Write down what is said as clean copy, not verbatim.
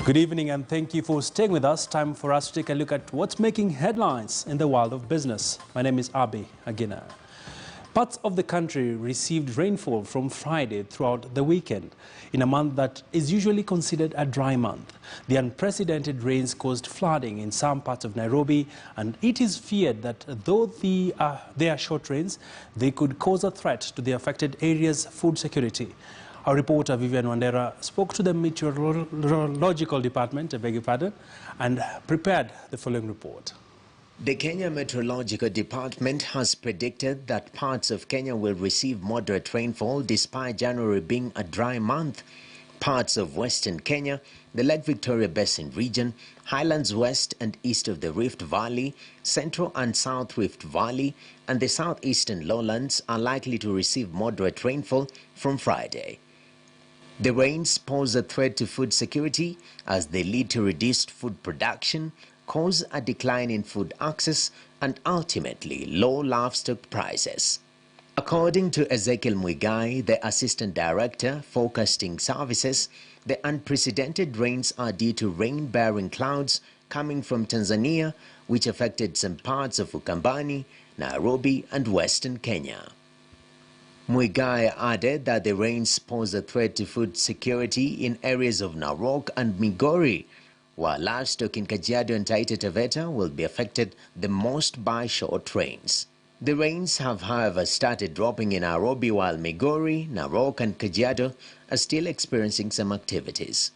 Good evening and thank you for staying with us. Time for us to take a look at what's making headlines in the world of business. My name is Abi Agina. Parts of the country received rainfall from Friday throughout the weekend, in a month that is usually considered a dry month. The unprecedented rains caused flooding in some parts of Nairobi, and it is feared that though they are short rains, they could cause a threat to the affected area's food security. Our reporter Vivian Wandera spoke to the meteorological department, and prepared the following report. The Kenya Meteorological Department has predicted that parts of Kenya will receive moderate rainfall despite January being a dry month. Parts of Western Kenya, the Lake Victoria Basin region, Highlands West and east of the Rift Valley, Central and South Rift Valley, and the southeastern lowlands are likely to receive moderate rainfall from Friday. The rains pose a threat to food security as they lead to reduced food production, cause a decline in food access, and ultimately low livestock prices. According to Ezekiel Mwigai, the Assistant Director, Forecasting Services, the unprecedented rains are due to rain-bearing clouds coming from Tanzania, which affected some parts of Ukambani, Nairobi, and Western Kenya. Mwigai added that the rains pose a threat to food security in areas of Narok and Migori, while livestock in Kajiado and Taita Taveta will be affected the most by short rains. The rains have, however, started dropping in Nairobi, while Migori, Narok, and Kajiado are still experiencing some activities.